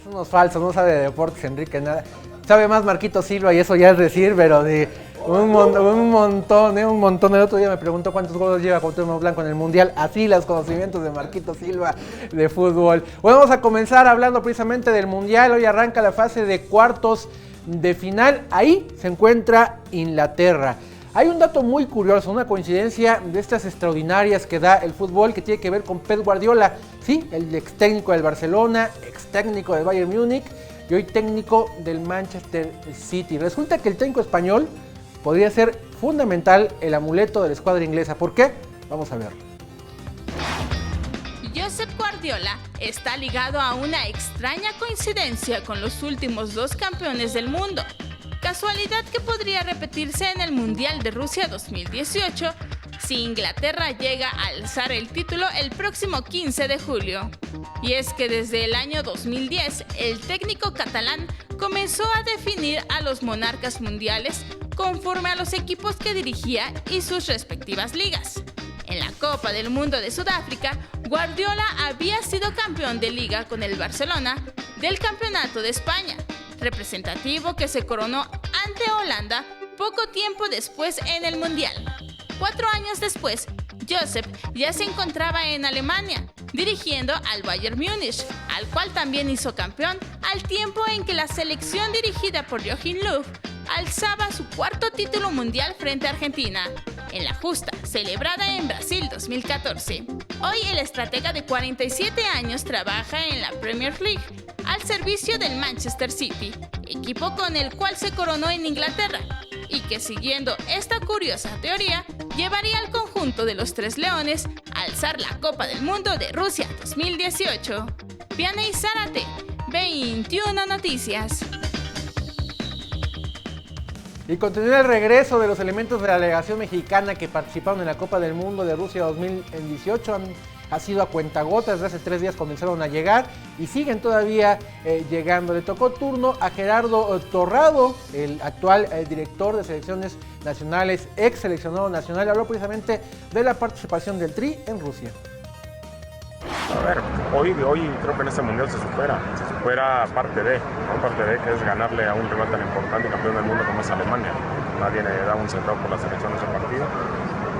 Son unos falsos, no sabe de deportes, Enrique, nada. Sabe más Marquito Silva y eso ya es decir, pero de un montón. El otro día me preguntó cuántos goles lleva Cuauhtémoc Blanco en el Mundial. Así los conocimientos de Marquito Silva de fútbol. Bueno, vamos a comenzar hablando precisamente del Mundial. Hoy arranca la fase de cuartos de final. Ahí se encuentra Inglaterra. Hay un dato muy curioso, una coincidencia de estas extraordinarias que da el fútbol que tiene que ver con Pep Guardiola. Sí, el ex técnico del Barcelona, ex técnico del Bayern Múnich y hoy técnico del Manchester City. Resulta que el técnico español podría ser fundamental el amuleto de la escuadra inglesa. ¿Por qué? Vamos a ver. Josep Guardiola está ligado a una extraña coincidencia con los últimos dos campeones del mundo. Casualidad que podría repetirse en el Mundial de Rusia 2018 si Inglaterra llega a alzar el título el próximo 15 de julio. Y es que desde el año 2010 el técnico catalán comenzó a definir a los monarcas mundiales conforme a los equipos que dirigía y sus respectivas ligas. En la Copa del Mundo de Sudáfrica, Guardiola había sido campeón de liga con el Barcelona del Campeonato de España, representativo que se coronó ante Holanda poco tiempo después en el Mundial. 4 años después, Josep ya se encontraba en Alemania, dirigiendo al Bayern Múnich, al cual también hizo campeón, al tiempo en que la selección dirigida por Joachim Löw alzaba su cuarto título mundial frente a Argentina, en la justa celebrada en Brasil 2014. Hoy el estratega de 47 años trabaja en la Premier League, al servicio del Manchester City, equipo con el cual se coronó en Inglaterra, y que siguiendo esta curiosa teoría, llevaría al conjunto de los Tres Leones a alzar la Copa del Mundo de Rusia 2018. Vianney Zárate, 21 Noticias. Y continúa el regreso de los elementos de la delegación mexicana que participaron en la Copa del Mundo de Rusia 2018. Ha sido a cuentagotas, desde hace 3 días comenzaron a llegar y siguen todavía llegando. Le tocó turno a Gerardo Torrado, el actual director de selecciones nacionales, ex seleccionado nacional. Habló precisamente de la participación del Tri en Rusia. A ver, hoy creo que en este mundial se supera parte de que es ganarle a un rival tan importante y campeón del mundo como es Alemania. Nadie le da un centavo por la selección en ese partido.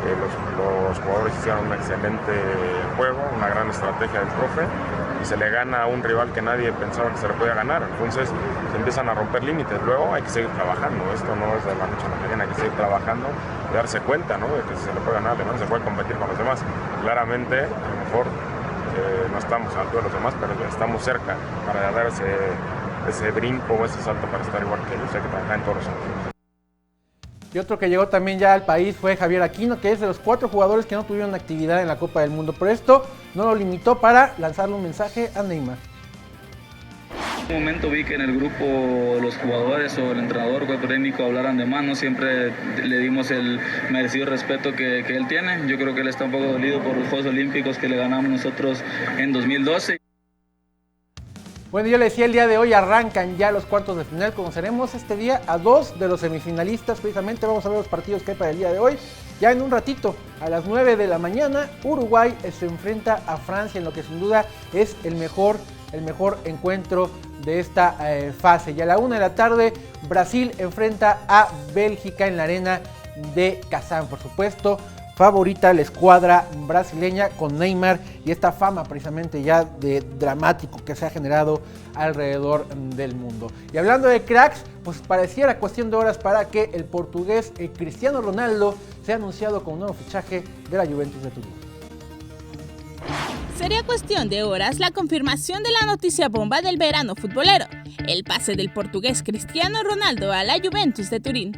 Los jugadores hicieron un excelente juego, una gran estrategia del profe y se le gana a un rival que nadie pensaba que se le podía ganar. Entonces se empiezan a romper límites. Luego hay que seguir trabajando. Esto no es de la noche a la mañana, hay que seguir trabajando y darse cuenta, ¿no?, de que si se le puede ganar a Alemania, se puede competir con los demás. Claramente, a lo mejor no estamos a la altura de los demás, pero estamos cerca para dar ese brinco o ese salto para estar igual que ellos. Hay que trabajar en todos los sentidos. Y otro que llegó también ya al país fue Javier Aquino, que es de los 4 jugadores que no tuvieron actividad en la Copa del Mundo. Pero esto no lo limitó para lanzarle un mensaje a Neymar. En un momento vi que en el grupo los jugadores o el entrenador, cuerpo técnico hablaran de mano, siempre le dimos el merecido respeto que él tiene. Yo creo que él está un poco dolido por los Juegos Olímpicos que le ganamos nosotros en 2012. Bueno, yo le decía, el día de hoy arrancan ya los cuartos de final. Conoceremos este día a 2 de los semifinalistas. Precisamente vamos a ver los partidos que hay para el día de hoy. Ya en un ratito, a las 9 de la mañana, Uruguay se enfrenta a Francia en lo que sin duda es el mejor encuentro de esta fase. Y a la 1 de la tarde, Brasil enfrenta a Bélgica en la arena de Kazán. Por supuesto, favorita la escuadra brasileña con Neymar y esta fama precisamente ya de dramático que se ha generado alrededor del mundo. Y hablando de cracks, pues pareciera cuestión de horas para que el portugués Cristiano Ronaldo sea anunciado como nuevo fichaje de la Juventus de Turín. Sería cuestión de horas la confirmación de la noticia bomba del verano futbolero, el pase del portugués Cristiano Ronaldo a la Juventus de Turín.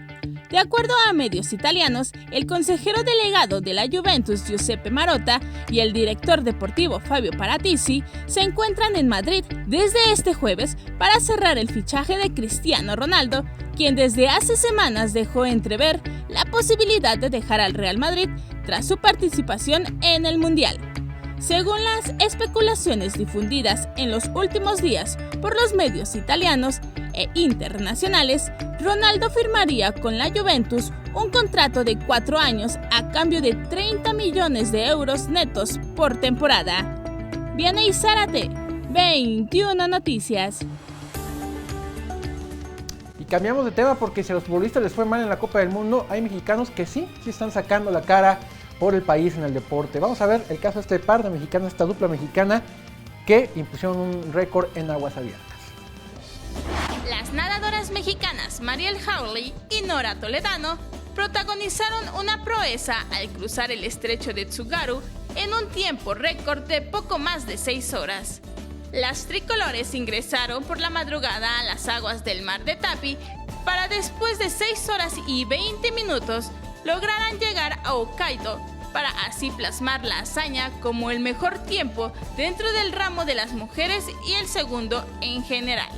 De acuerdo a medios italianos, el consejero delegado de la Juventus, Giuseppe Marotta, y el director deportivo, Fabio Paratici, se encuentran en Madrid desde este jueves para cerrar el fichaje de Cristiano Ronaldo, quien desde hace semanas dejó entrever la posibilidad de dejar al Real Madrid tras su participación en el Mundial. Según las especulaciones difundidas en los últimos días por los medios italianos e internacionales, Ronaldo firmaría con la Juventus un contrato de 4 años a cambio de 30 millones de euros netos por temporada. Vianney Zárate, 21 Noticias. Y cambiamos de tema porque si a los futbolistas les fue mal en la Copa del Mundo, hay mexicanos que sí están sacando la cara por el país en el deporte. Vamos a ver el caso de este par de mexicanos, esta dupla mexicana que impusieron un récord en aguas abiertas. Las nadadoras mexicanas Mariel Hawley y Nora Toledano protagonizaron una proeza al cruzar el estrecho de Tsugaru en un tiempo récord de poco más de 6 horas. Las tricolores ingresaron por la madrugada a las aguas del mar de Tapi para después de 6 horas y 20 minutos lograran llegar a Hokkaido para así plasmar la hazaña como el mejor tiempo dentro del ramo de las mujeres y el segundo en general.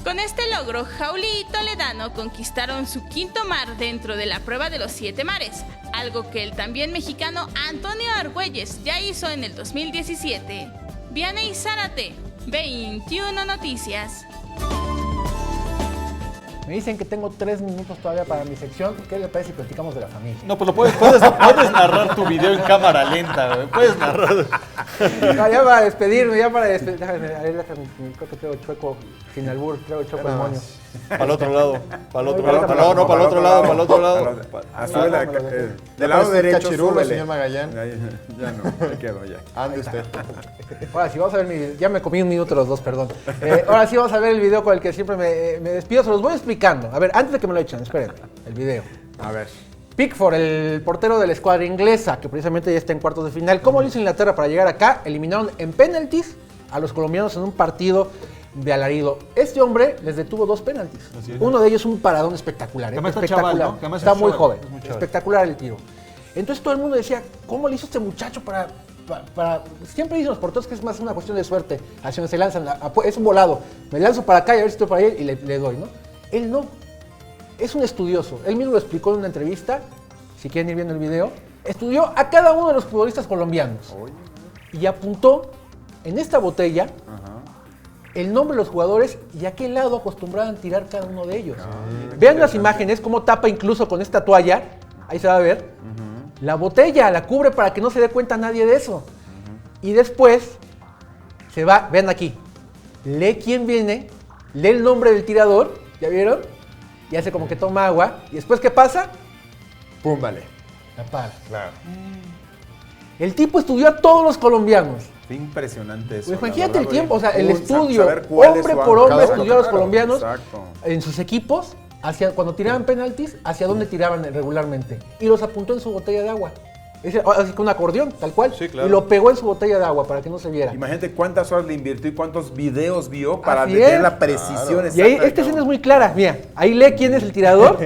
Con este logro, Hawley y Toledano conquistaron su quinto mar dentro de la prueba de los 7 mares, algo que el también mexicano Antonio Argüelles ya hizo en el 2017. Vianey Zárate, 21 Noticias. Me dicen que tengo 3 minutos todavía para mi sección. ¿Qué le parece si platicamos de la familia? No, pues puedes narrar tu video en cámara lenta, güey. Puedes narrar. No, ya para despedirme, Déjame, creo que traigo chueco sin albur, traigo chueco el moño. Para el otro lado. Para el otro No, lado. para No, para el otro lado, para el otro lado. Del lado derecho, Cachirulo, súbele. señor Magallán. Ya no, me quedo ya. Ande usted. Ahora sí, vamos a ver mi video. Ya me comí un minuto los dos, perdón. Ahora sí vamos a ver el video con el que siempre me despido. Se los voy explicando. A ver, antes de que me lo echen, espérenme. El video. A ver. Pickford, el portero de la escuadra inglesa, que precisamente ya está en cuartos de final. ¿Cómo lo hizo Inglaterra para llegar acá? Eliminaron en penaltis a los colombianos en un partido de alarido. Este hombre les detuvo 2 penaltis. Uno de ellos un paradón espectacular. Además está espectacular. chaval, ¿no? Que además Está es muy joven, joven. es muy joven. Espectacular el tiro. Entonces todo el mundo decía, ¿cómo le hizo este muchacho para...? Siempre dicen los porteros que es más una cuestión de suerte. Hacia donde se lanzan, es un volado. Me lanzo para acá y a ver si estoy para ahí y le doy, ¿no? Él no. Es un estudioso. Él mismo lo explicó en una entrevista. Si quieren ir viendo el video. Estudió a cada uno de los futbolistas colombianos. Y apuntó en esta botella el nombre de los jugadores y a qué lado acostumbraban tirar cada uno de ellos. Vean las imágenes, cómo tapa incluso con esta toalla. Ahí se va a ver. La botella la cubre para que no se dé cuenta nadie de eso. Y después se va, vean aquí, lee quién viene, lee el nombre del tirador, ¿ya vieron? Y hace como que toma agua. ¿Y después qué pasa? Pum, vale. La para. Claro. El tipo estudió a todos los colombianos. Qué impresionante eso. Pues la imagínate verdad, el tiempo, o sea, el Uy, estudio, saber cuál es hombre su por ángulo. hombre, Cada uno, estudió a los claro, colombianos exacto. en sus equipos, cuando tiraban penaltis, hacia dónde tiraban regularmente. Y los apuntó en su botella de agua. Así con un acordeón, tal cual. Sí, claro. Y lo pegó en su botella de agua para que no se viera. Imagínate cuántas horas le invirtió y cuántos videos vio para Así tener es. la precisión Y ahí, exacta. esta escena es muy clara, mira, ahí lee quién es el tirador,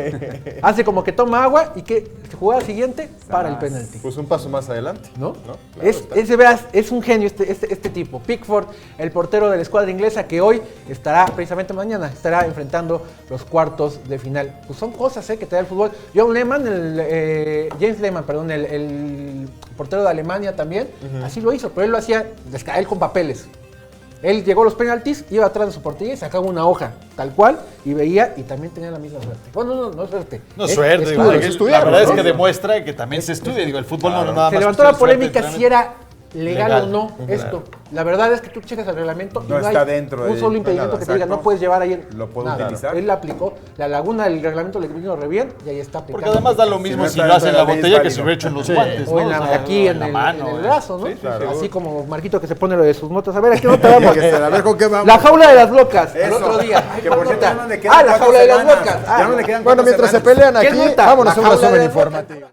hace como que toma agua y que jugada siguiente para el penalti. Pues un paso más adelante. ¿No? Claro, Es un genio este tipo. Pickford, el portero de la escuadra inglesa que hoy estará, precisamente mañana, estará enfrentando los cuartos de final. Pues son cosas que te da el fútbol. James Lehmann, perdón, el portero de Alemania también, así lo hizo, pero él lo hacía él con papeles. Él llegó a los penaltis, iba atrás de su portería y sacaba una hoja, tal cual, y veía, y también tenía la misma suerte. Bueno, no es suerte. No es suerte, estudio, digo, es la verdad es que ¿no? demuestra que también se estudia. Digo, el fútbol no nada más. Se levantó la cuestión de polémica suerte, si era legal Legal. o no esto. La verdad es que tú checas el reglamento y No no está hay dentro un de- solo no impedimento nada, que te diga, exacto. no puedes llevar ahí Lo puedo nada. utilizar. Él la aplicó, la laguna del reglamento le vino re bien y ahí está aplicando. Porque además da lo mismo no si está lo hace en la dentro de la ley, botella es que si válido. lo hecho en los guantes, O ¿no? en la, O sea, aquí en la el, mano, en el brazo, ¿no? Sí, claro. Así como Marquito que se pone lo de sus notas. A ver, ¿a qué nota vamos? A ver, ¿con qué vamos? La jaula de las locas, el Eso. otro día. Ay, Que por ¿cuál cierto nota? ya no le quedan La 4 jaula de las semanas. locas. Ya no le quedan Bueno, 4 mientras se semanas. pelean ¿Qué aquí, nota? vámonos La a un jaula de resumen las locas. informativo.